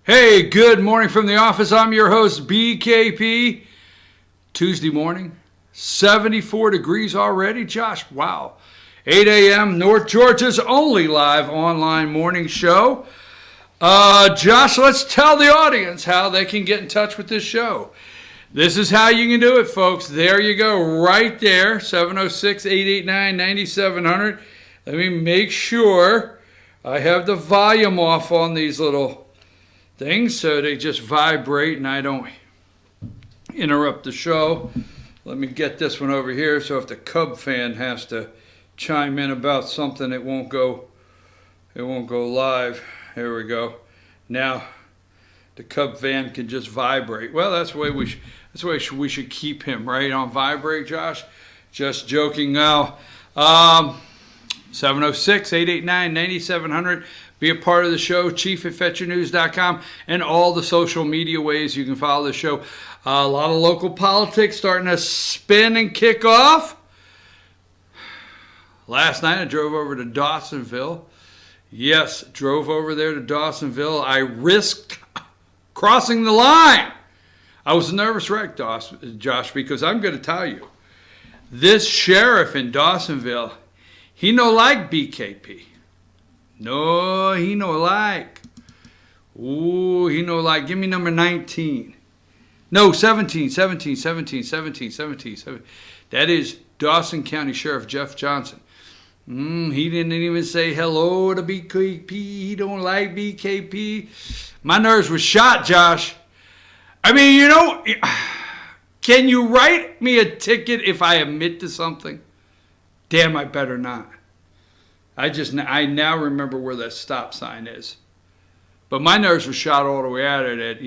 Hey, good morning from the office. I'm your host, BKP. Tuesday morning, 74 degrees already. Josh, wow. 8 a.m. North Georgia's only live online morning show. Josh, let's tell the audience how they can get in touch with this show. This is how you can do it, folks. There you go, right there, 706-889-9700. Let me make sure I have the volume off on these little things so they just vibrate and I don't interrupt the show. Let me get this one over here so if the Cub fan has to chime in about something, it won't go live. Here we go. Now the Cub fan can just vibrate. Well, that's the way we should keep him, right, on vibrate, Josh. Just joking now. 706-889-9700. Be a part of the show, chief@fetyournews.com, and all the social media ways you can follow the show. A lot of local politics starting to spin and kick off. Last night I drove over to Dawsonville. Yes, drove over there to Dawsonville. I risked crossing the line. I was a nervous wreck, Josh, because I'm going to tell you, this sheriff in Dawsonville, he no like BKP. No, he no like. Ooh, he no like. Give me number 19. No, 17. That is Dawson County Sheriff Jeff Johnson. He didn't even say hello to BKP. He don't like BKP. My nerves were shot, Josh. I mean, can you write me a ticket if I admit to something? Damn, I better not. I now remember where that stop sign is. But my nerves were shot all the way out of it,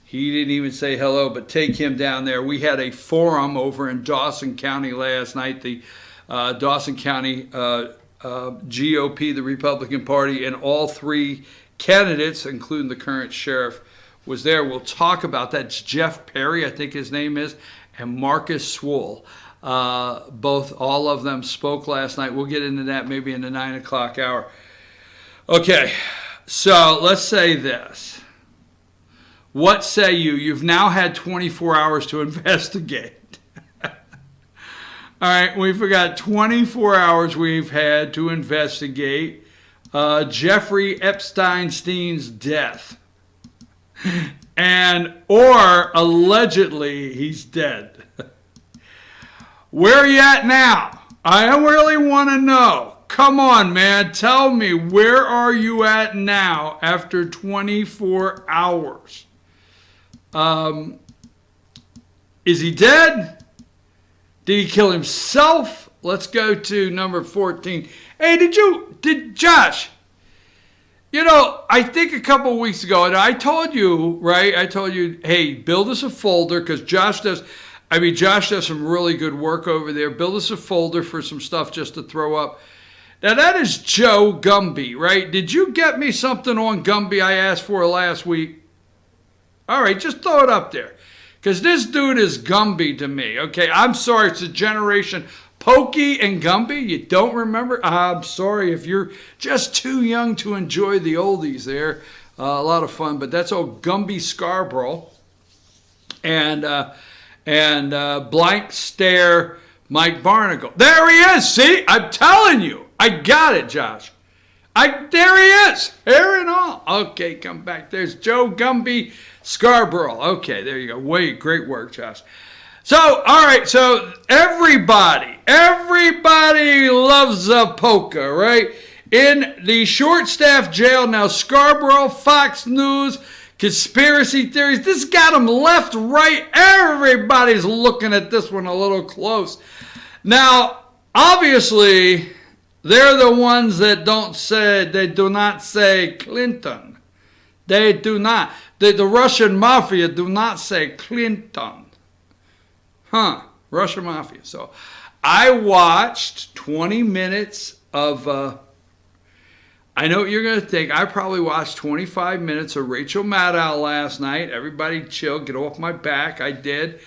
He didn't even say hello, but take him down there. We had a forum over in Dawson County last night. The Dawson County GOP, the Republican Party, and all three candidates, including the current sheriff, was there. We'll talk about that. It's Jeff Perry, I think his name is, and Marcus Swole. All of them spoke last night. We'll get into that maybe in the 9 o'clock hour. Okay, so let's say this. What say you? You've now had 24 hours to investigate. All right, we've got 24 hours we've had to investigate Jeffrey Epstein's death. Or allegedly he's dead. Where are you at now? I really want to know. Come on, man. Tell me, where are you at now after 24 hours? Is he dead? Did he kill himself? Let's go to number 14. Hey, did Josh, I think a couple of weeks ago, and I told you, right? I told you, hey, build us a folder because Josh does some really good work over there. Build us a folder for some stuff just to throw up. Now, that is Joe Gumby, right? Did you get me something on Gumby I asked for last week? All right, just throw it up there. Because this dude is Gumby to me, okay? I'm sorry, it's a generation. Pokey and Gumby, you don't remember? I'm sorry if you're just too young to enjoy the oldies there. A lot of fun, but that's old Gumby Scarborough. And blank stare Mike Barnacle. There he is. See, I'm telling you. I got it, Josh. There he is. Hair and all. Okay, come back. There's Joe Gumby Scarborough. Okay, there you go. Great work, Josh. So, all right. So everybody loves a polka, right? In the short-staffed jail now, Scarborough, Fox News, conspiracy theories. This got them left, right. Everybody's looking at this one a little close. Now, obviously, they're the ones that do not say Clinton. They do not. The Russian mafia do not say Clinton. Russian mafia. So I watched 20 minutes of I know what you're going to think. I probably watched 25 minutes of Rachel Maddow last night. Everybody chill, get off my back. I did.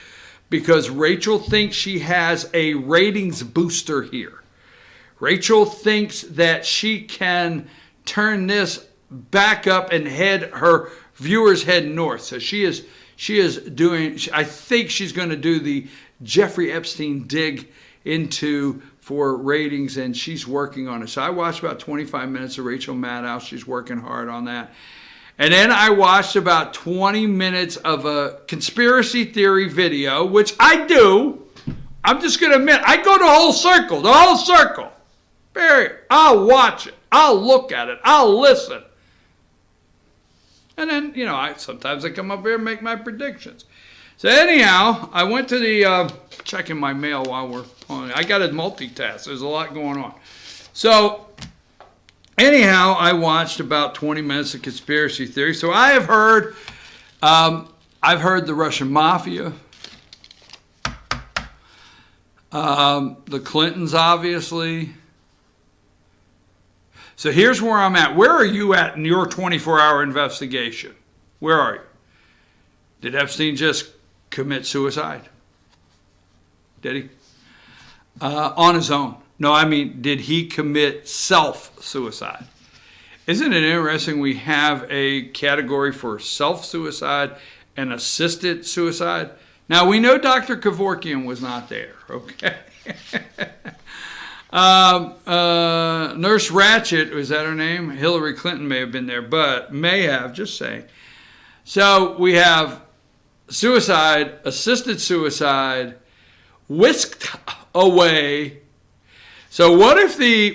Because Rachel thinks she has a ratings booster here. Rachel thinks that she can turn this back up and her viewers head north. So she is doing, I think she's going to do the Jeffrey Epstein dig for ratings, and she's working on it. So I watched about 25 minutes of Rachel Maddow. She's working hard on that. And then I watched about 20 minutes of a conspiracy theory video, which I do. I'm just going to admit, I go the whole circle. Barry, I'll watch it. I'll look at it. I'll listen. And then, sometimes I come up here and make my predictions. So anyhow, I went to the, checking my mail while we're on. I got to multitask. There's a lot going on. So anyhow, I watched about 20 minutes of conspiracy theory. So I have heard, I've heard the Russian mafia, the Clintons, obviously. So here's where I'm at. Where are you at in your 24-hour investigation? Where are you? Did Epstein just commit suicide? Did he? On his own. No, I mean, did he commit self-suicide? Isn't it interesting we have a category for self-suicide and assisted suicide? Now, we know Dr. Kevorkian was not there, okay? Nurse Ratched, was that her name? Hillary Clinton may have been there, but may have, just saying. So we have suicide, assisted suicide, whisked away. So what if he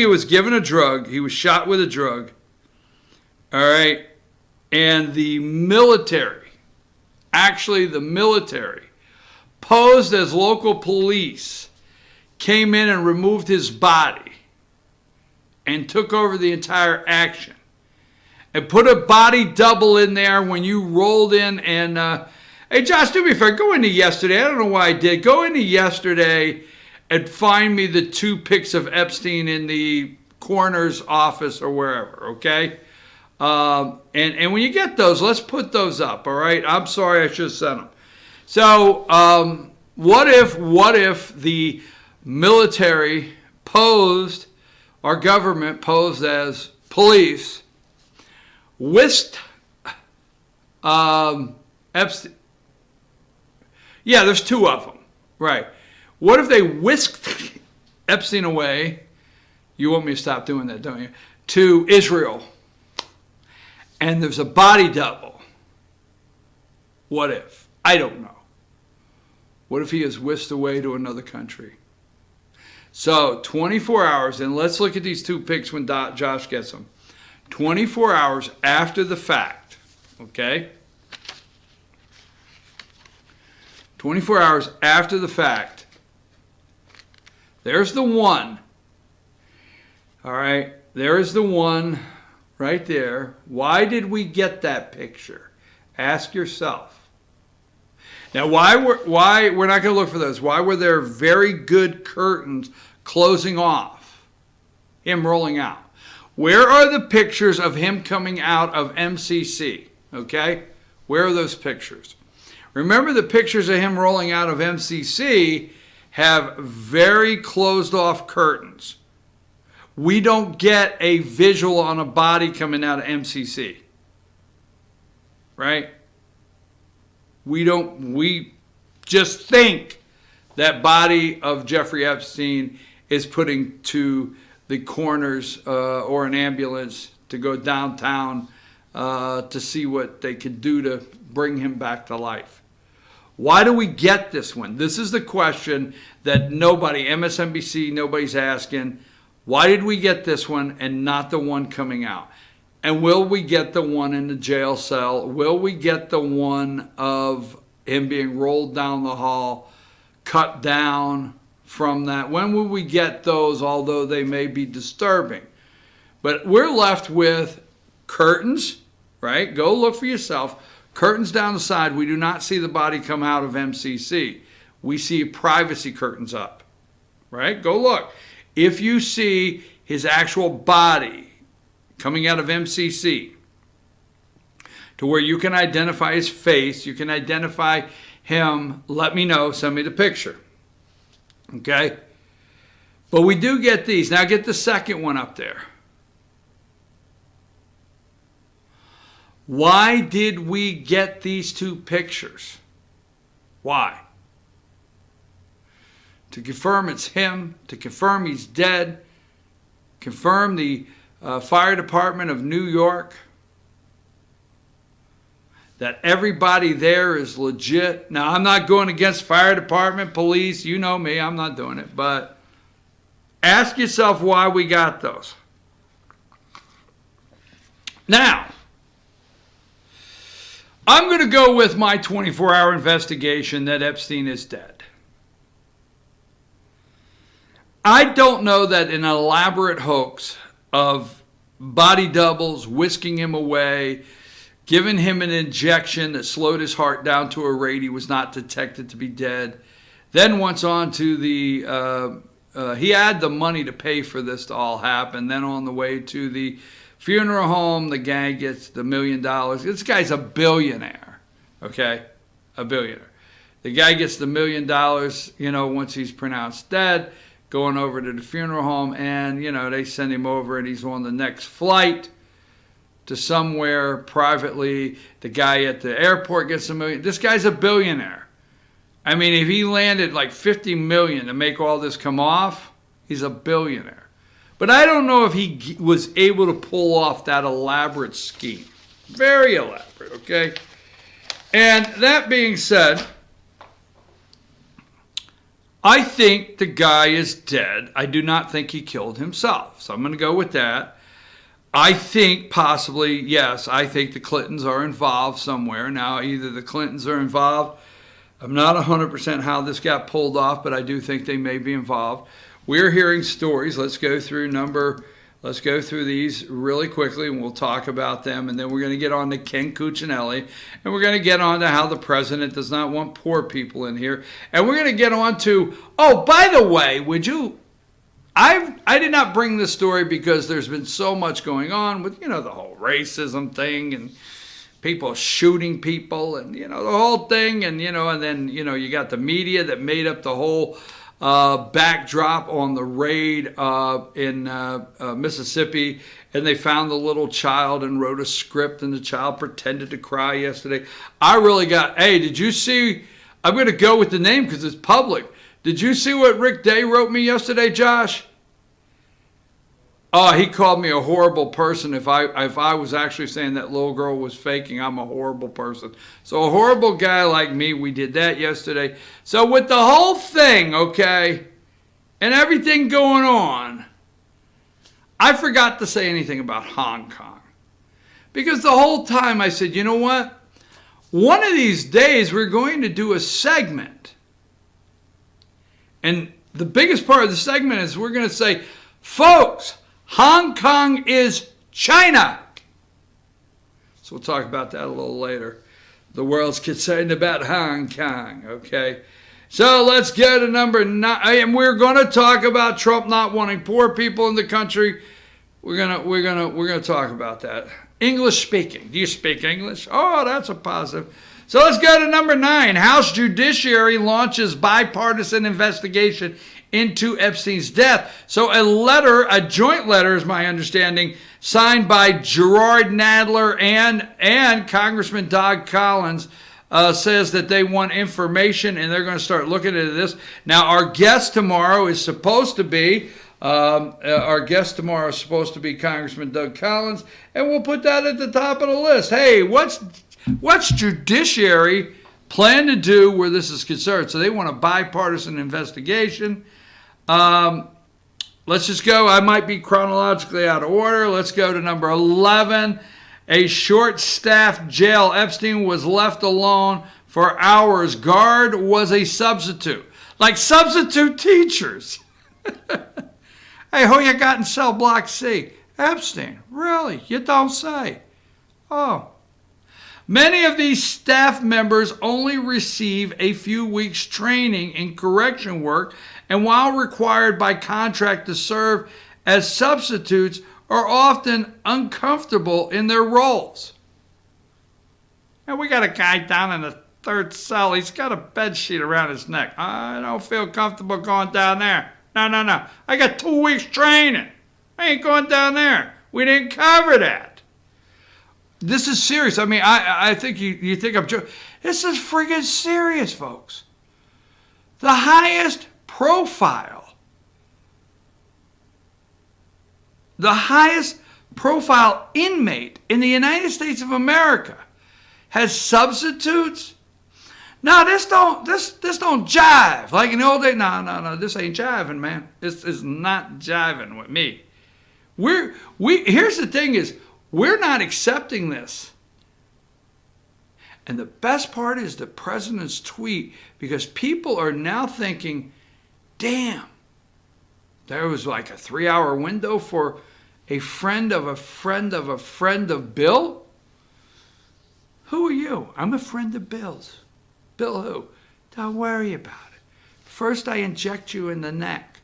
was given a drug, he was shot with a drug, all right, and the military, posed as local police, came in and removed his body and took over the entire action and put a body double in there when you rolled in and, hey, Josh, do me a favor, go into yesterday. I don't know why I did. Go into yesterday and find me the 2 pics of Epstein in the coroner's office or wherever, okay? And when you get those, let's put those up, all right? I'm sorry, I should have sent them. So what if the military posed, our government posed as police, whisked Epstein? Yeah, there's 2 of them, right? What if they whisked Epstein away? You want me to stop doing that, don't you? To Israel, and there's a body double. What if? I don't know. What if he is whisked away to another country? So 24 hours, and let's look at these 2 pics when Josh gets them. 24 hours after the fact, okay? 24 hours after the fact. There's the one. All right, there is the one right there. Why did we get that picture? Ask yourself. Now, why we're not going to look for those? Why were there very good curtains closing off him rolling out? Where are the pictures of him coming out of MCC? Okay? Where are those pictures? Remember, the pictures of him rolling out of MCC have very closed off curtains. We don't get a visual on a body coming out of MCC. Right? We just think that body of Jeffrey Epstein is putting to the coroners or an ambulance to go downtown to see what they could do to bring him back to life. Why do we get this one? This is the question that nobody, MSNBC, nobody's asking. Why did we get this one and not the one coming out? And will we get the one in the jail cell? Will we get the one of him being rolled down the hall, cut down from that? When will we get those, although they may be disturbing? But we're left with curtains, right? Go look for yourself. Curtains down the side. We do not see the body come out of MCC. We see privacy curtains up, right? Go look. If you see his actual body coming out of MCC, to where you can identify his face, you can identify him, let me know, send me the picture. Okay? But we do get these. Now get the second one up there. Why did we get these two pictures? Why? To confirm it's him, to confirm he's dead, confirm the fire department of New York, that everybody there is legit. Now, I'm not going against fire department, police, you know me, I'm not doing it, but ask yourself why we got those. Now, I'm going to go with my 24-hour investigation that Epstein is dead. I don't know that an elaborate hoax of body doubles, whisking him away, giving him an injection that slowed his heart down to a rate he was not detected to be dead, then went on to the, he had the money to pay for this to all happen, then on the way to the funeral home, the gang gets the $1 million. This guy's a billionaire, okay? A billionaire. The guy gets the $1 million, you know, once he's pronounced dead, going over to the funeral home, and, you know, they send him over, and he's on the next flight to somewhere privately. The guy at the airport gets $1 million. This guy's a billionaire. I mean, if he landed like $50 million to make all this come off, he's a billionaire. But I don't know if he was able to pull off that elaborate scheme. Very elaborate, okay? And that being said, I think the guy is dead. I do not think he killed himself. So I'm going to go with that. I think possibly, yes, I think the Clintons are involved somewhere. Now, either the Clintons are involved. I'm not 100% how this got pulled off, but I do think they may be involved. We're hearing stories. Let's go through these really quickly, and we'll talk about them. And then we're going to get on to Ken Cuccinelli, and we're going to get on to how the president does not want poor people in here. And we're going to get on to, oh, by the way, I did not bring this story because there's been so much going on with, you know, the whole racism thing and people shooting people and, you know, the whole thing. And, you know, and then, you know, you got the media that made up the whole backdrop on the raid in Mississippi, and they found the little child and wrote a script, and the child pretended to cry yesterday. I really got, hey, did you see, I'm going to go with the name because it's public. Did you see what Rick Day wrote me yesterday, Josh? Oh, he called me a horrible person. If I was actually saying that little girl was faking, I'm a horrible person. So a horrible guy like me, we did that yesterday. So with the whole thing, okay, and everything going on, I forgot to say anything about Hong Kong. Because the whole time I said, you know what? One of these days we're going to do a segment. And the biggest part of the segment is we're going to say, folks, Hong Kong is China. So we'll talk about that a little later. The world's concerned about Hong Kong, okay? So let's go to number 9. And we're going to talk about Trump not wanting poor people in the country. We're gonna talk about that. English speaking. Do you speak English? Oh, that's a positive. So let's go to number 9. House Judiciary launches bipartisan investigation into Epstein's death. So a joint letter is my understanding, signed by Gerard Nadler and Congressman Doug Collins, says that they want information and they're going to start looking into this. Now, our guest tomorrow is supposed to be Congressman Doug Collins, and we'll put that at the top of the list. Hey, what's Judiciary plan to do where this is concerned? So they want a bipartisan investigation. Let's just go. I might be chronologically out of order. Let's go to number 11. A short-staffed jail. Epstein was left alone for hours. Guard was a substitute. Like substitute teachers. Hey, who you got in cell block C? Epstein. Really? You don't say. Oh. Many of these staff members only receive a few weeks training in correction work, and while required by contract to serve as substitutes, are often uncomfortable in their roles. And we got a guy down in the third cell. He's got a bed sheet around his neck. I don't feel comfortable going down there. No. I got 2 weeks training. I ain't going down there. We didn't cover that. This is serious. I mean, I think you think I'm joking. This is friggin' serious, folks. The highest profile inmate in the United States of America has substitutes. No, this don't jive. Like in the old days, no, this ain't jiving, man. This is not jiving with me. Here's the thing is, we're not accepting this. And the best part is the president's tweet, because people are now thinking, damn, there was like a 3-hour window for a friend of a friend of a friend of Bill? Who are you? I'm a friend of Bill's. Bill who? Don't worry about it. First I inject you in the neck.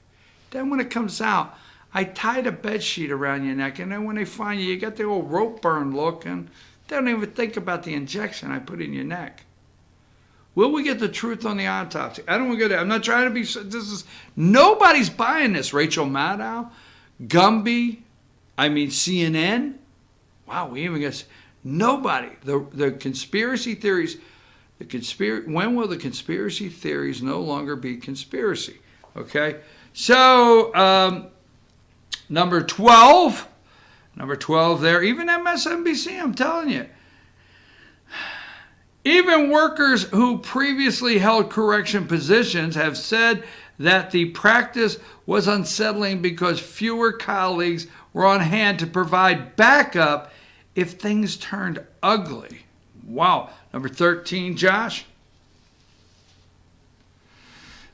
Then when it comes out, I tie the bed sheet around your neck, and then when they find you, you got the old rope burn look, and they don't even think about the injection I put in your neck. Will we get the truth on the autopsy? I don't want to go there. I'm not trying to be, nobody's buying this. Rachel Maddow, Gumby, CNN. Wow, we even get, nobody. The conspiracy theories, when will the conspiracy theories no longer be conspiracy? Okay, so number 12 there, even MSNBC, I'm telling you. Even workers who previously held correction positions have said that the practice was unsettling because fewer colleagues were on hand to provide backup if things turned ugly. Wow. Number 13, Josh.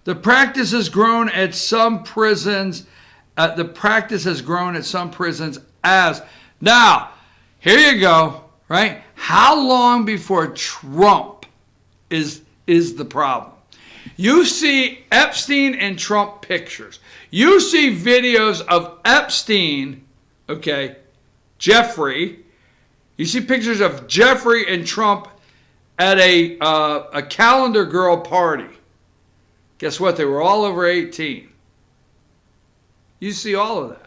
The practice has grown at some prisons. As now, here you go, right? How long before Trump is the problem? You see Epstein and Trump pictures. You see videos of Epstein, okay, Jeffrey. You see pictures of Jeffrey and Trump at a calendar girl party. Guess what? They were all over 18. You see all of that.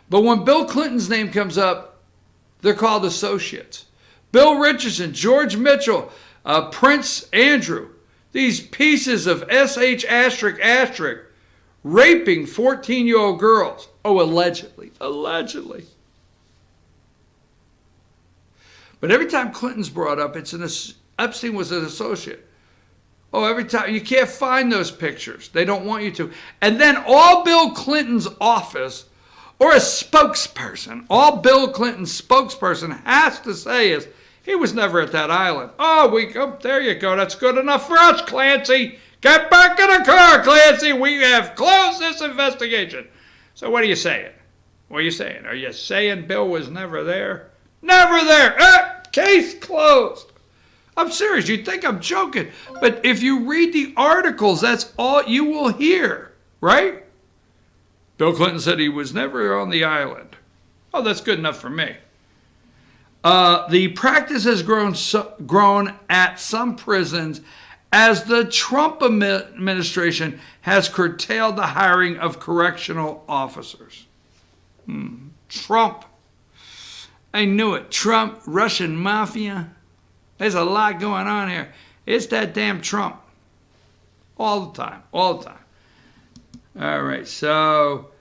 But when Bill Clinton's name comes up, they're called associates. Bill Richardson, George Mitchell, Prince Andrew, these pieces of SH ***, raping 14-year-old girls. Oh, allegedly. But every time Clinton's brought up, Epstein was an associate. Oh, every time. You can't find those pictures. They don't want you to. And then all Bill Clinton's office, or a spokesperson, all Bill Clinton's spokesperson has to say is, he was never at that island. Oh, there you go. That's good enough for us, Clancy. Get back in the car, Clancy. We have closed this investigation. So what are you saying? What are you saying? Are you saying Bill was never there? Never there. Case closed. I'm serious. You think I'm joking. But if you read the articles, that's all you will hear, right? Bill Clinton said he was never on the island. Oh, that's good enough for me. The practice has grown at some prisons as the Trump administration has curtailed the hiring of correctional officers. Trump. I knew it. Trump, Russian mafia. There's a lot going on here. It's that damn Trump. All the time. All the time. All right, so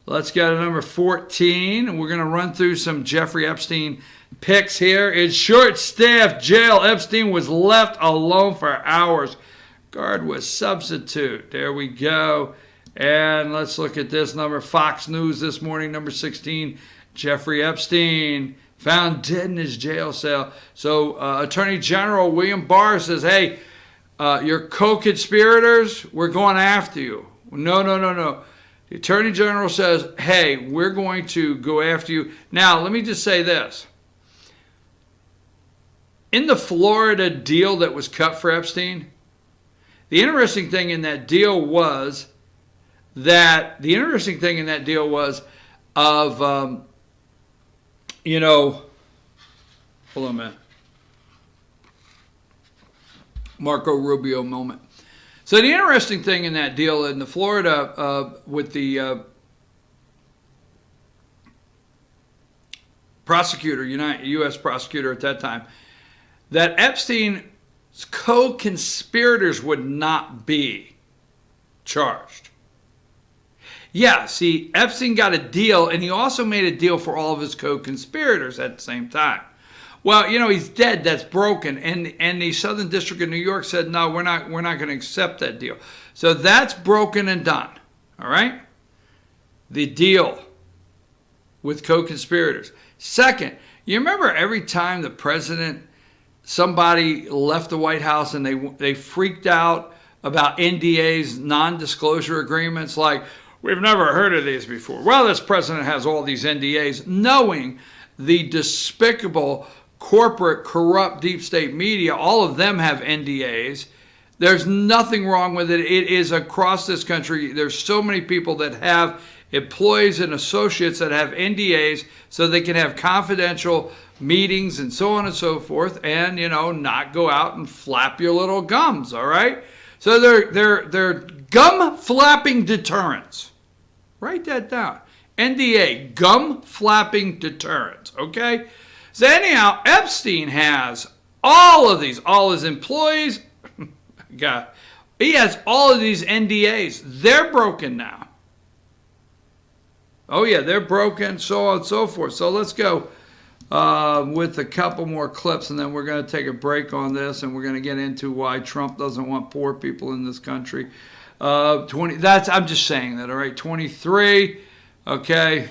let's go to number 14. We're going to run through some Jeffrey Epstein picks here. In short-staffed jail, Epstein was left alone for hours. Guard was substitute. There we go. And let's look at this number. Fox News this morning, number 16. Jeffrey Epstein found dead in his jail cell. So Attorney General William Barr says, hey, your co-conspirators, we're going after you. No. The Attorney General says, hey, we're going to go after you. Now, let me just say this. In the Florida deal that was cut for Epstein, the interesting thing in that deal was hold on a minute. Marco Rubio moment. So the interesting thing in that deal in the Florida with the prosecutor, U.S. prosecutor at that time, that Epstein's co-conspirators would not be charged. Yeah, see, Epstein got a deal, and he also made a deal for all of his co-conspirators at the same time. Well, he's dead. That's broken. And the Southern District of New York said, no, we're not going to accept that deal. So that's broken and done. All right? The deal with co-conspirators. Second, you remember every time the president, somebody left the White House and they freaked out about NDAs, non-disclosure agreements, like, we've never heard of these before. Well, this president has all these NDAs, knowing the despicable corporate, corrupt, deep state media, all of them have NDAs. There's nothing wrong with it. It is across this country. There's so many people that have employees and associates that have NDAs so they can have confidential meetings and so on and so forth, and, not go out and flap your little gums, all right? So they're gum flapping deterrents. Write that down. NDA, gum flapping deterrents, okay? So anyhow, Epstein has all of these, all his employees, God, he has all of these NDAs. They're broken now. Oh yeah, they're broken, so on and so forth. So let's go with a couple more clips, and then we're going to take a break on this, and we're going to get into why Trump doesn't want poor people in this country. I'm just saying that, all right? 23, okay.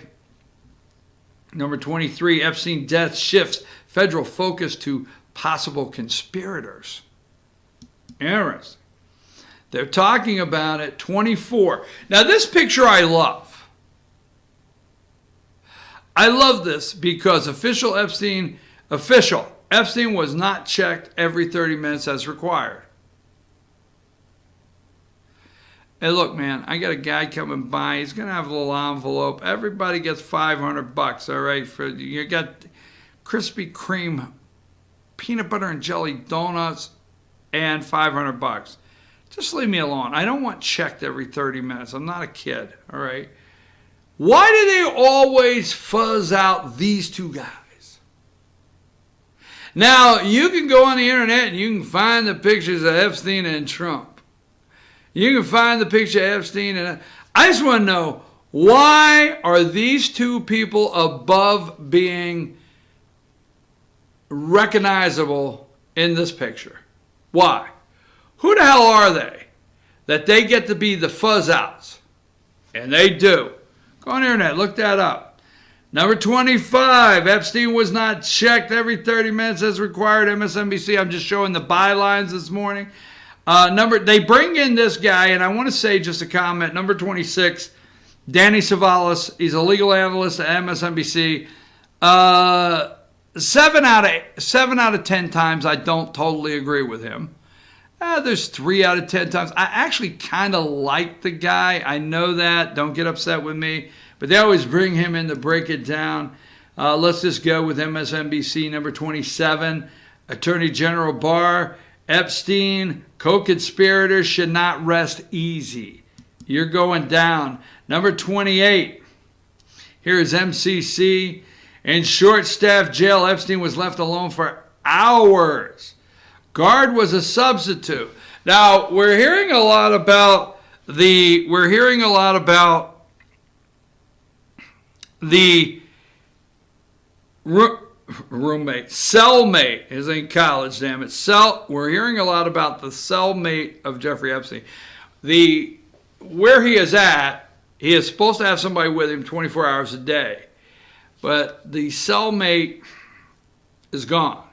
Number 23, Epstein death shifts federal focus to possible conspirators. Interesting. They're talking about it. 24. Now, this picture I love. I love this because Epstein was not checked every 30 minutes as required. Hey, look, man, I got a guy coming by. He's going to have a little envelope. Everybody gets $500, all right? You got Krispy Kreme peanut butter and jelly donuts and $500. Just leave me alone. I don't want checked every 30 minutes. I'm not a kid, all right? Why do they always fuzz out these two guys? Now, you can go on the internet and you can find the pictures of Epstein and Trump. You can find the picture of Epstein, and I just want to know, why are these two people above being recognizable in this picture? Why? Who the hell are they that they get to be the fuzz outs? And they do. Go on the internet, look that up. Number 25, Epstein was not checked every 30 minutes as required. MSNBC, I'm just showing the bylines this morning. They bring in this guy, and I want to say just a comment. Number 26, Danny Savalas. He's a legal analyst at MSNBC. 7 out of 10 times, I don't totally agree with him. There's 3 out of 10 times. I actually kind of like the guy. I know that. Don't get upset with me. But they always bring him in to break it down. Let's just go with MSNBC. Number 27, Attorney General Barr. Epstein, co-conspirators should not rest easy. You're going down. Number 28, here is MCC. In short-staffed jail, Epstein was left alone for hours. Guard was a substitute. Now, we're hearing a lot about the roommate, cellmate is in college, damn it. We're hearing a lot about the cellmate of Jeffrey Epstein. Where he is at, he is supposed to have somebody with him 24 hours a day. But the cellmate is gone.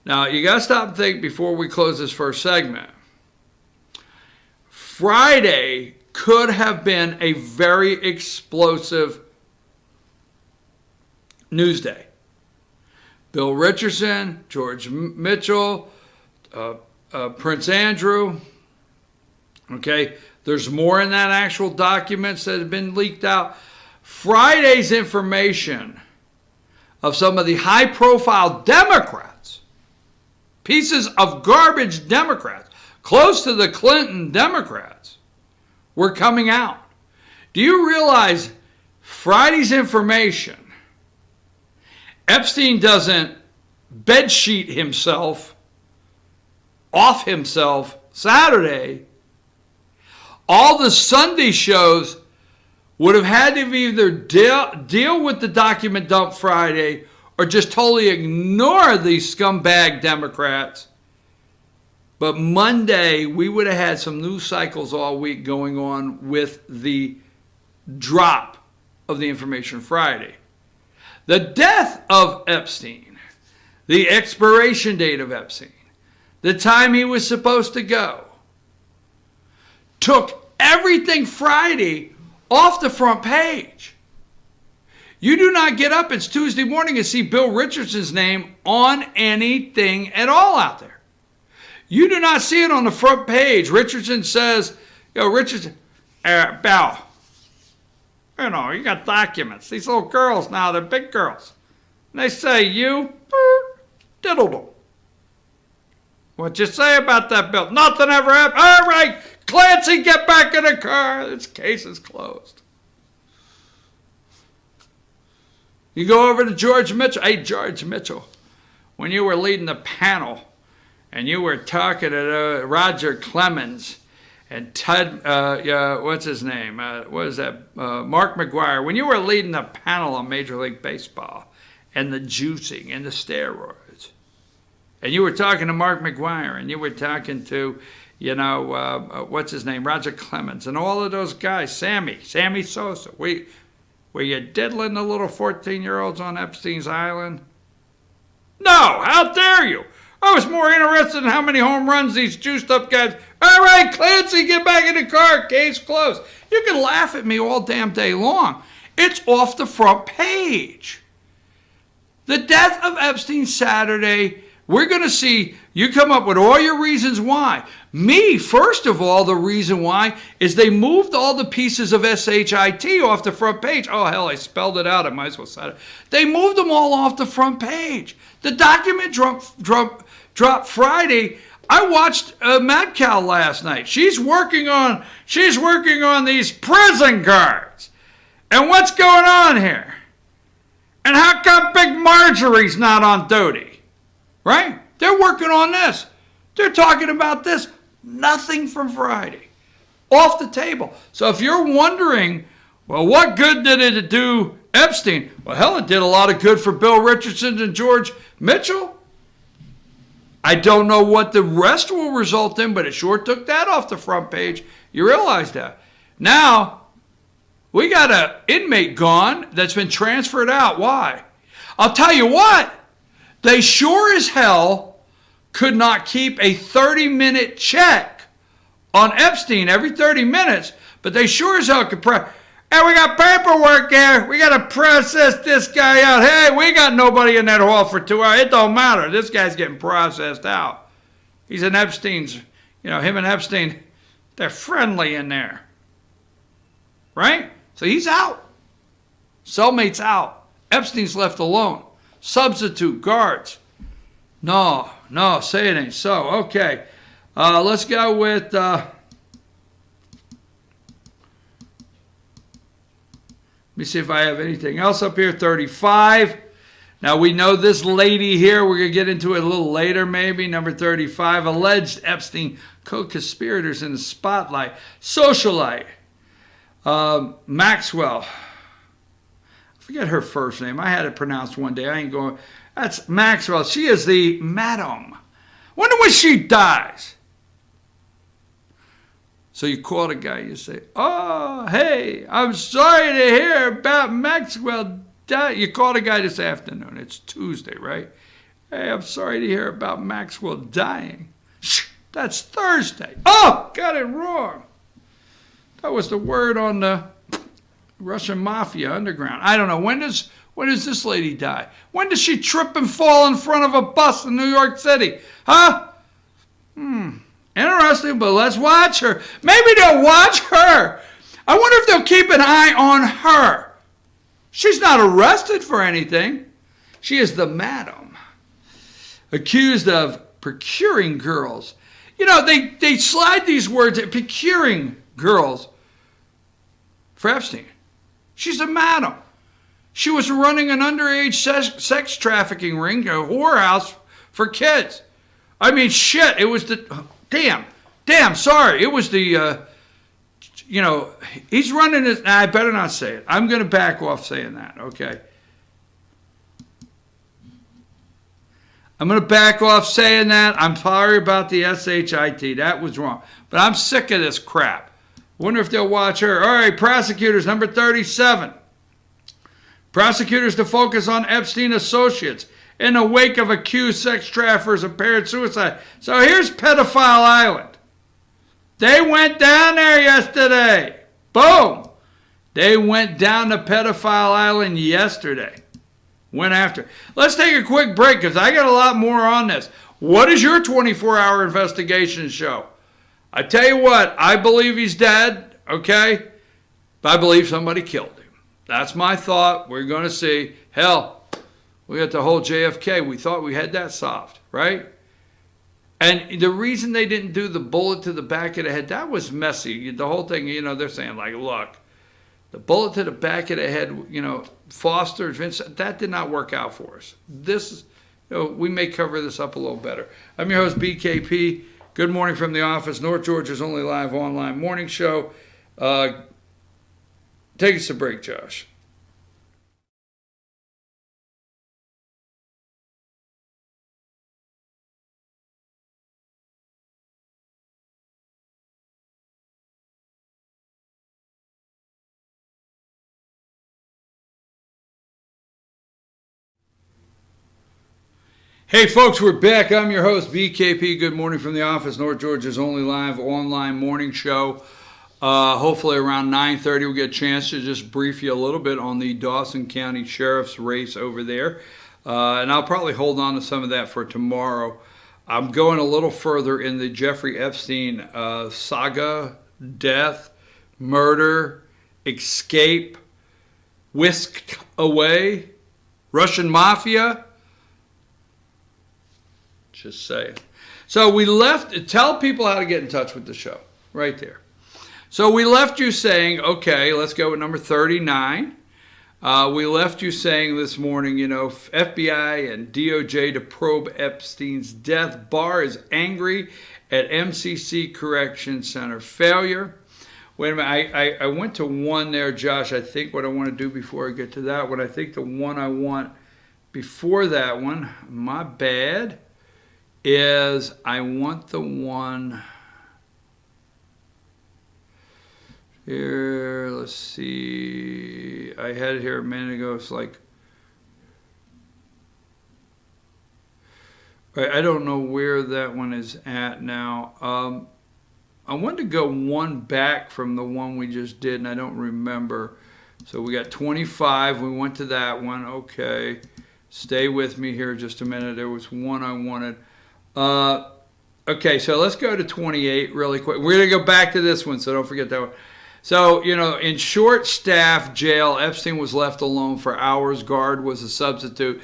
Now, you got to stop and think before we close this first segment. Friday could have been a very explosive news day. Bill Richardson, George Mitchell, Prince Andrew. Okay, there's more in that actual documents that have been leaked out. Friday's information of some of the high-profile Democrats, pieces of garbage Democrats, close to the Clinton Democrats, were coming out. Do you realize Friday's information, Epstein doesn't bedsheet himself, off himself Saturday. All the Sunday shows would have had to either deal with the document dump Friday or just totally ignore these scumbag Democrats. But Monday, we would have had some news cycles all week going on with the drop of the information Friday. The death of Epstein, the expiration date of Epstein, the time he was supposed to go, took everything Friday off the front page. You do not get up, it's Tuesday morning, and see Bill Richardson's name on anything at all out there. You do not see it on the front page. Richardson says, Richardson, Bill, you got documents. These little girls now, they're big girls. And they say, you diddled them. What'd you say about that, Bill? Nothing ever happened. All right, Clancy, get back in the car. This case is closed. You go over to George Mitchell. Hey, George Mitchell, when you were leading the panel and you were talking to Roger Clemens and Ted, what's his name? What is that? Mark McGuire. When you were leading the panel on Major League Baseball and the juicing and the steroids, and you were talking to Mark McGuire and you were talking to, what's his name? Roger Clemens and all of those guys, Sammy Sosa. Were you diddling the little 14-year-olds on Epstein's Island? No, how dare you? I was more interested in how many home runs these juiced up guys. All right, Clancy, get back in the car. Case closed. You can laugh at me all damn day long. It's off the front page. The death of Epstein Saturday, we're going to see you come up with all your reasons why. Me, first of all, the reason why is they moved all the pieces of SHIT off the front page. Oh, hell, I spelled it out. I might as well say it. They moved them all off the front page. The document dropped Friday. I watched Mad Cow last night. She's working on these prison guards. And what's going on here? And how come Big Marjorie's not on duty? Right? They're working on this. They're talking about this. Nothing from Friday. Off the table. So if you're wondering, well, what good did it do Epstein? Well, hell, it did a lot of good for Bill Richardson and George Mitchell. I don't know what the rest will result in, but it sure took that off the front page. You realize that. Now, we got an inmate gone that's been transferred out. Why? I'll tell you what. They sure as hell could not keep a 30-minute check on Epstein every 30 minutes, but they sure as hell could hey, we got paperwork here. We got to process this guy out. Hey, we got nobody in that hall for 2 hours. It don't matter. This guy's getting processed out. He's in Epstein's, him and Epstein, they're friendly in there. Right? So he's out. Cellmate's out. Epstein's left alone. Substitute guards. No, say it ain't so. Okay, let's go with, let me see if I have anything else up here. 35. Now we know this lady here. We're going to get into it a little later maybe. Number 35. Alleged Epstein co-conspirators in the spotlight. Socialite. Maxwell. I forget her first name. I had it pronounced one day. I ain't going. That's Maxwell. She is the madam. Wonder when she dies. So you call the guy, you say, oh, hey, I'm sorry to hear about Maxwell dying. You call the guy this afternoon. It's Tuesday, right? Hey, I'm sorry to hear about Maxwell dying. Shh, that's Thursday. Oh, got it wrong. That was the word on the Russian mafia underground. I don't know. When does this lady die? When does she trip and fall in front of a bus in New York City? Huh? Interesting, but let's watch her. Maybe they'll watch her. I wonder if they'll keep an eye on her. She's not arrested for anything. She is the madam. Accused of procuring girls. You know, they slide these words at procuring girls for Epstein. She's a madam. She was running an underage sex trafficking ring, a whorehouse for kids. I mean, shit, it was the, sorry. It was the, you know, he's running his, I better not say it. I'm going to back off saying that, okay? I'm going to back off saying that. I'm sorry about the SHIT. That was wrong. But I'm sick of this crap. Wonder if they'll watch her. All right, prosecutors, number 37. Prosecutors to focus on Epstein associates in the wake of accused sex traffickers' apparent suicide. So here's Pedophile Island. They went down there yesterday. Boom. They went down to Pedophile Island yesterday. Went after. Let's take a quick break because I got a lot more on this. What does your 24-hour investigation show? I tell you what, I believe he's dead, okay? But I believe somebody killed him. That's my thought. We're going to see. Hell, we got the whole JFK. We thought we had that solved, right? And the reason they didn't do the bullet to the back of the head, that was messy. The whole thing, you know, they're saying, like, look, the bullet to the back of the head, you know, Foster, Vince, that did not work out for us. This is, you know, we may cover this up a little better. I'm your host, BKP. Good morning from the office. North Georgia's only live online morning show. Take us a break, Josh. Hey folks, we're back. I'm your host, BKP. Good morning from the office. North Georgia's only live online morning show. Hopefully around 9:30 we'll get a chance to just brief you a little bit on the Dawson County Sheriff's race over there. And I'll probably hold on to some of that for tomorrow. I'm going a little further in the Jeffrey Epstein saga, death, murder, escape, whisked away, Russian mafia. Just saying. So we left, tell people how to get in touch with the show, right there. So we left you saying, okay, let's go with number 39. We left you saying this morning, you know, FBI and DOJ to probe Epstein's death. Barr is angry at MCC Correction Center failure. Wait a minute, I went to one there, Josh. I think what I want to do before I get to that one, I think the one I want before that one, my bad, is I want the one here. Let's see. I had it here a minute ago. It's like, I don't know where that one is at now. I wanted to go one back from the one we just did, and I don't remember. So we got 25. We went to that one. Okay. Stay with me here just a minute. There was one I wanted. Okay, so let's go to 28 really quick. We're going to go back to this one, so don't forget that one. So, you know, in short-staffed jail, Epstein was left alone for hours. Guard was a substitute.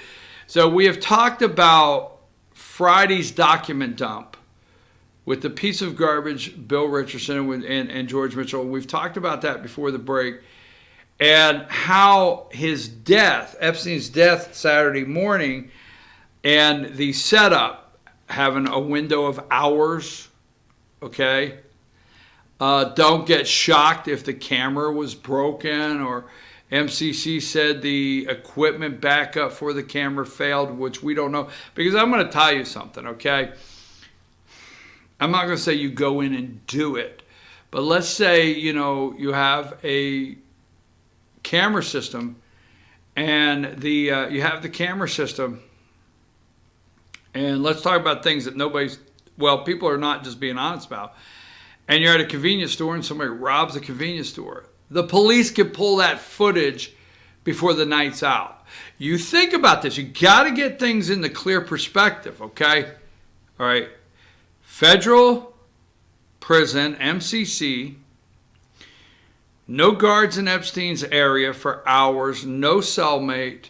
So we have talked about Friday's document dump with the piece of garbage, Bill Richardson and George Mitchell. We've talked about that before the break. And how his death, Epstein's death Saturday morning, and the setup, having a window of hours, okay? Don't get shocked if the camera was broken or MCC said the equipment backup for the camera failed, which we don't know. Because I'm going to tell you something, okay? I'm not going to say you go in and do it. But let's say, you know, you have a camera system and you have the camera system. And let's talk about things that people are not just being honest about. And you're at a convenience store and somebody robs a convenience store. The police can pull that footage before the night's out. You think about this. You got to get things in the clear perspective, okay? All right. Federal prison, MCC, no guards in Epstein's area for hours, no cellmate.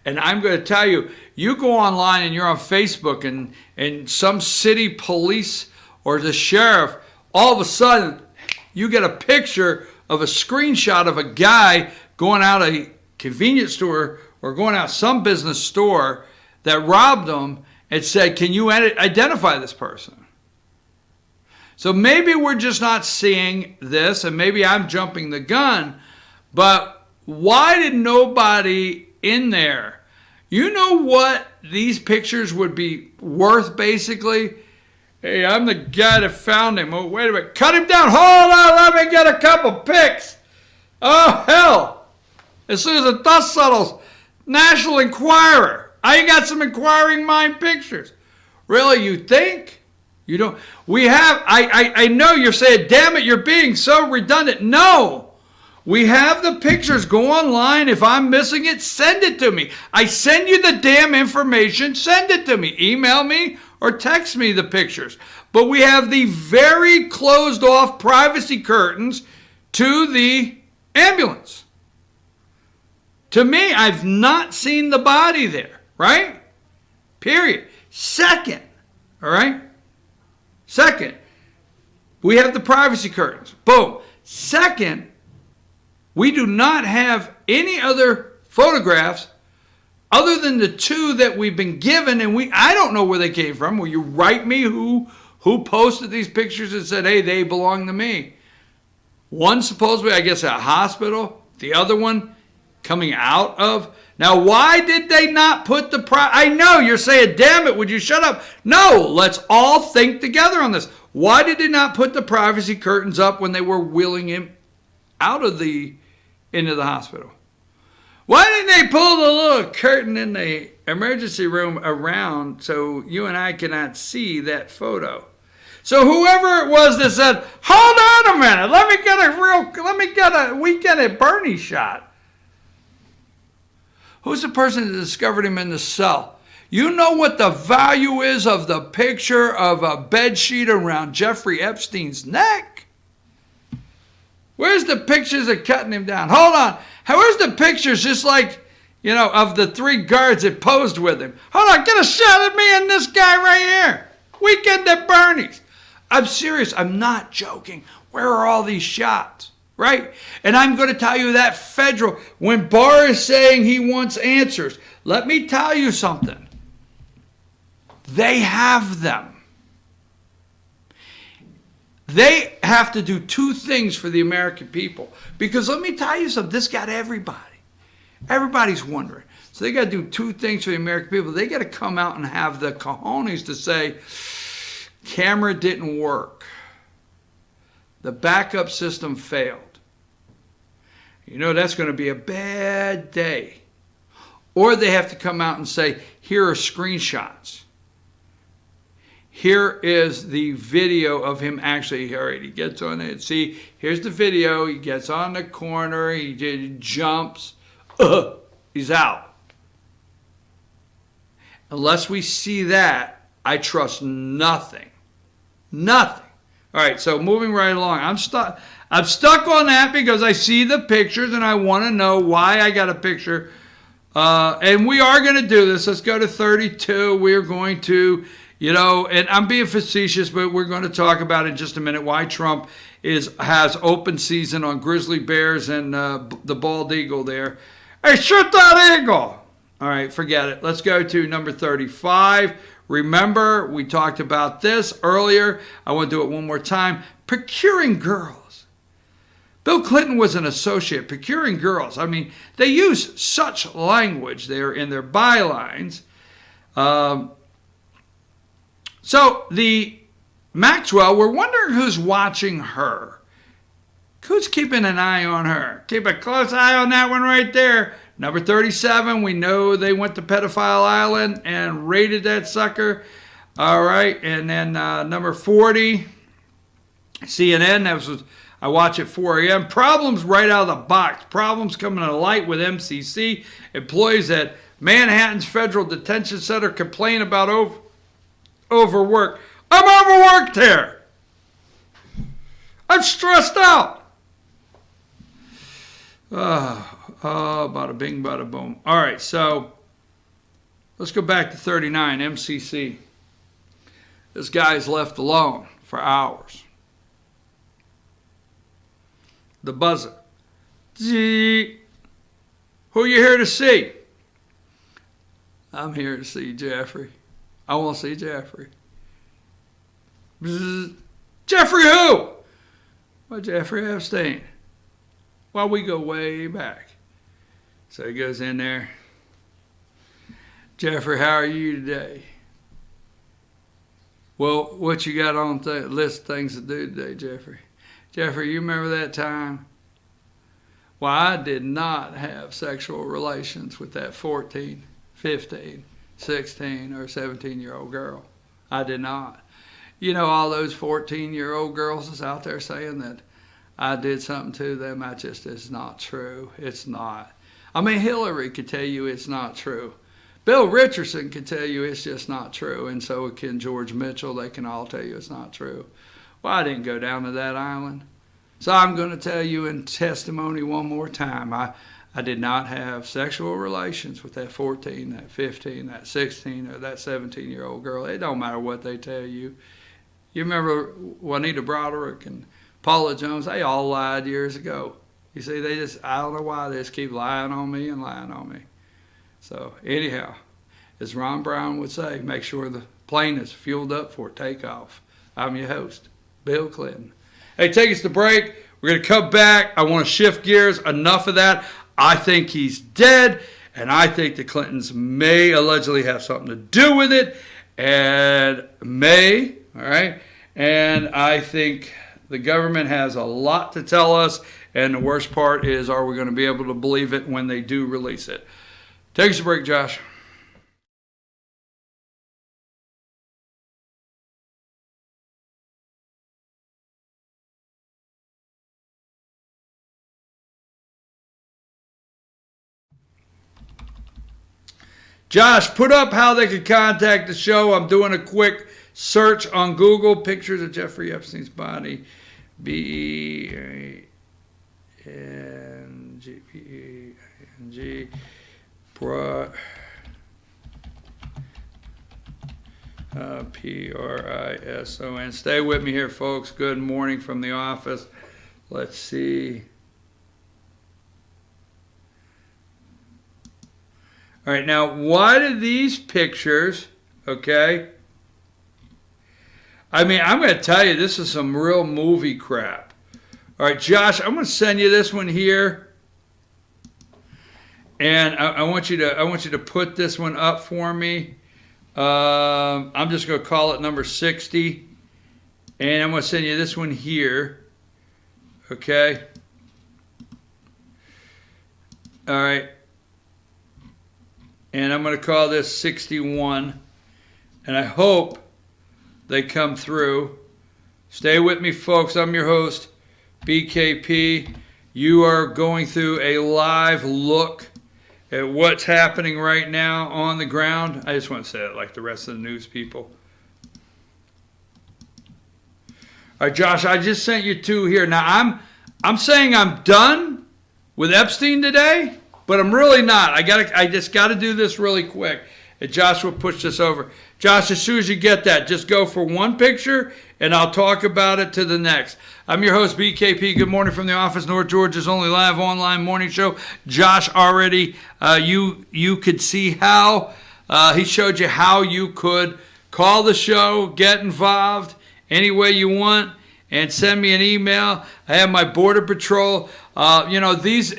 And I'm going to tell you, you go online and you're on Facebook and some city police or the sheriff, all of a sudden you get a picture of a screenshot of a guy going out a convenience store or going out some business store that robbed them and said, can you identify this person? So maybe we're just not seeing this, and maybe I'm jumping the gun, but why did nobody in there? You know what these pictures would be worth, basically? Hey, I'm the guy that found him. Oh, wait a minute. Cut him down. Hold on. Let me get a couple pics. Oh, hell. As soon as the dust settles, National Enquirer. I got some inquiring mind pictures. Really, you think? You don't? We have, I know you're saying, damn it, you're being so redundant. No. We have the pictures. Go online. If I'm missing it, send it to me. I send you the damn information. Send it to me. Email me or text me the pictures. But we have the very closed off privacy curtains to the ambulance. To me, I've not seen the body there, right? Period. Second, all right? Second, we have the privacy curtains. Boom. Second, we do not have any other photographs other than the two that we've been given, and I don't know where they came from. Will you write me who posted these pictures and said, hey, they belong to me? One supposedly, I guess, at a hospital. The other one coming out of. Now, why did they not put the I know you're saying, damn it, would you shut up? No, let's all think together on this. Why did they not put the privacy curtains up when they were wheeling him out of into the hospital? Why didn't they pull the little curtain in the emergency room around so you and I cannot see that photo? So whoever it was that said, hold on a minute, let me get a weekend at Bernie shot. Who's the person that discovered him in the cell? You know what the value is of the picture of a bed sheet around Jeffrey Epstein's neck? Where's the pictures of cutting him down? Hold on. Where's the pictures just like, of the three guards that posed with him? Hold on, get a shot of me and this guy right here. Weekend at Bernie's. I'm serious. I'm not joking. Where are all these shots? Right? And I'm going to tell you that federal, when Barr is saying he wants answers, let me tell you something. They have them. They have to do two things for the American people. Because let me tell you something, this got everybody. Everybody's wondering. So they got to do two things for the American people. They got to come out and have the cojones to say, camera didn't work. The backup system failed. That's going to be a bad day. Or they have to come out and say, here are screenshots. Here is the video of him actually, all right, he gets on it. See, here's the video. He gets on the corner. He jumps. He's out. Unless we see that, I trust nothing. Nothing. All right, so moving right along. I'm stuck on that because I see the pictures and I want to know why I got a picture. And we are going to do this. Let's go to 32. We're going to, and I'm being facetious, but we're going to talk about in just a minute why Trump has open season on grizzly bears and the bald eagle there. Hey, shoot that eagle. All right, forget it. Let's go to number 35. Remember, we talked about this earlier. I want to do it one more time. Procuring girls. Bill Clinton was an associate. Procuring girls. I mean, they use such language there in their bylines. So the Maxwell, we're wondering who's watching her. Who's keeping an eye on her? Keep a close eye on that one right there. Number 37, we know they went to Pedophile Island and raided that sucker. All right, and then number 40, CNN, I watch at 4 a.m. Problems right out of the box. Problems coming to light with MCC. Employees at Manhattan's Federal Detention Center complain about overwork. I'm overworked here. I'm stressed out. Bada bing, bada boom. All right, so Let's go back to 39, MCC. This guy's left alone for hours. The buzzer. Zee. Who you here to see? I'm here to see Jeffrey. I want to see Jeffrey. Bzz. Jeffrey who? Well, Jeffrey Epstein. Well, we go way back. So he goes in there. Jeffrey, how are you today? Well, what you got on the list of things to do today, Jeffrey? Jeffrey, you remember that time? Well, I did not have sexual relations with that 14, 15, 16, or 17-year-old girl. I did not. You know, all those 14-year-old girls is out there saying that I did something to them. That just is not true. It's not. I mean, Hillary could tell you it's not true. Bill Richardson could tell you it's just not true. And so can George Mitchell. They can all tell you it's not true. Well, I didn't go down to that island. So I'm going to tell you in testimony one more time. I did not have sexual relations with that 14, that 15, that 16, or that 17-year-old girl. It don't matter what they tell you. You remember Juanita Broderick and Paula Jones? They all lied years ago. You see, I don't know why they just keep lying on me and lying on me. So anyhow, as Ron Brown would say, make sure the plane is fueled up for takeoff. I'm your host, Bill Clinton. Hey, take us to break. We're going to come back. I want to shift gears. Enough of that. I think he's dead, and I think the Clintons may allegedly have something to do with it, and all right? And I think the government has a lot to tell us, and the worst part is, are we going to be able to believe it when they do release it? Take us a break, Josh. Josh, put up how they could contact the show. I'm doing a quick search on Google. Pictures of Jeffrey Epstein's body. B-E-N-G. P-R-I-S-O-N. Stay with me here, folks. Good morning from the office. Let's see. All right, now, why do these pictures, okay? I mean, I'm going to tell you, this is some real movie crap. All right, Josh, I'm going to send you this one here. And I want you to put this one up for me. I'm just going to call it number 60. And I'm going to send you this one here. Okay? All right. And I'm going to call this 61. And I hope they come through. Stay with me, folks. I'm your host, BKP. You are going through a live look at what's happening right now on the ground. I just want to say it like the rest of the news people. All right, Josh, I just sent you two here. Now, I'm saying I'm done with Epstein today, but I'm really not. I just got to do this really quick. And Josh will push this over. Josh, as soon as you get that, just go for one picture, and I'll talk about it to the next. I'm your host, BKP. Good morning from the office. North Georgia's only live online morning show. Josh already, you could see how, he showed you how you could call the show, get involved any way you want, and send me an email. I have my Border Patrol. Is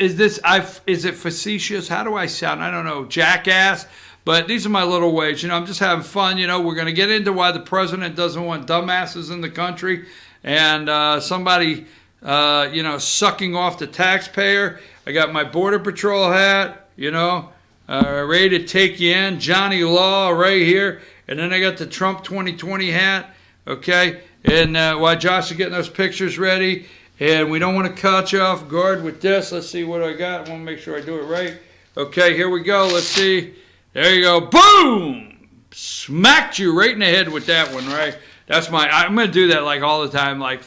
it facetious? How do I sound? I don't know, jackass. But these are my little ways. I'm just having fun. We're going to get into why the president doesn't want dumbasses in the country and somebody, sucking off the taxpayer. I got my Border Patrol hat, ready to take you in. Johnny Law right here. And then I got the Trump 2020 hat, okay? And while Josh is getting those pictures ready, and we don't want to catch you off guard with this. Let's see what I got. I want to make sure I do it right. Okay, here we go. Let's see. There you go. Boom! Smacked you right in the head with that one, right? I'm going to do that like all the time, you're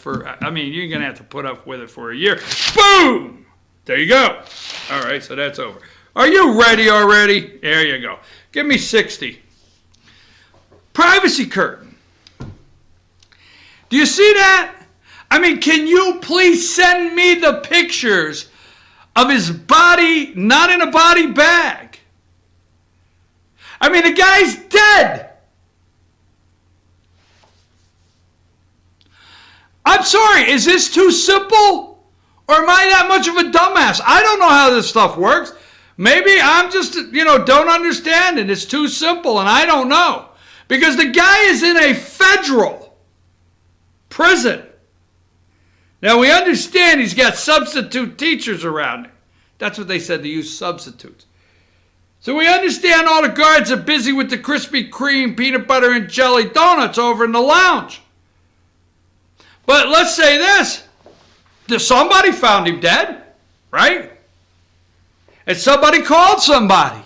going to have to put up with it for a year. Boom! There you go. All right, so that's over. Are you ready already? There you go. Give me 60. Privacy curtain. Do you see that? I mean, can you please send me the pictures of his body not in a body bag? I mean, the guy's dead. I'm sorry, is this too simple? Or am I that much of a dumbass? I don't know how this stuff works. Maybe I'm just, don't understand it. It's too simple and I don't know. Because the guy is in a federal prison. Now we understand he's got substitute teachers around him. That's what they said, to use substitutes. So we understand all the guards are busy with the Krispy Kreme peanut butter and jelly donuts over in the lounge. But let's say this. Somebody found him dead, right? And somebody called somebody.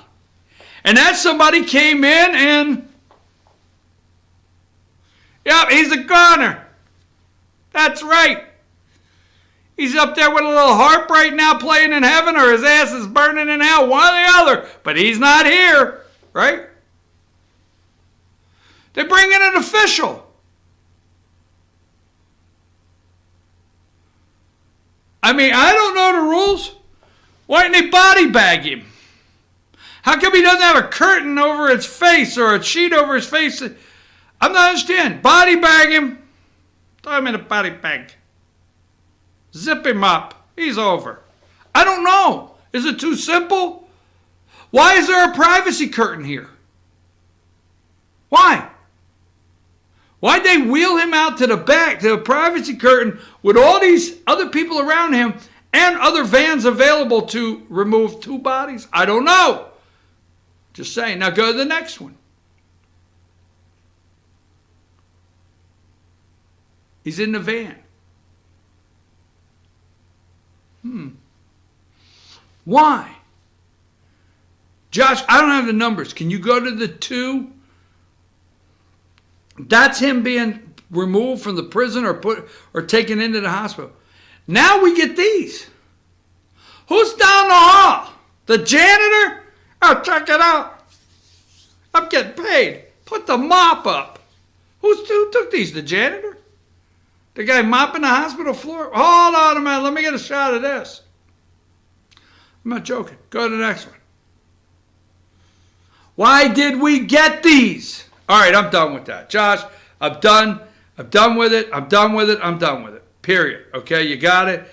And that somebody came in and, yep, he's a goner. That's right. He's up there with a little harp right now playing in heaven, or his ass is burning in hell, one or the other. But he's not here, right? They bring in an official. I mean, I don't know the rules. Why didn't they body bag him? How come he doesn't have a curtain over his face or a sheet over his face? I'm not understanding. Body bag him. Throw him in a body bag. Zip him up. He's over. I don't know. Is it too simple? Why is there a privacy curtain here? Why? Why'd they wheel him out to the back, to the privacy curtain, with all these other people around him and other vans available to remove two bodies? I don't know. Just saying. Now go to the next one. He's in the van. Why? Josh, I don't have the numbers. Can you go to the 2? That's him being removed from the prison or taken into the hospital. Now we get these. Who's down the hall? The janitor? Oh, check it out. I'm getting paid. Put the mop up. Who took these? The janitor? The guy mopping the hospital floor? Hold on a minute. Let me get a shot of this. I'm not joking. Go to the next one. Why did we get these? All right, I'm done with that. Josh, I'm done. I'm done with it. I'm done with it. I'm done with it. Period. Okay, you got it.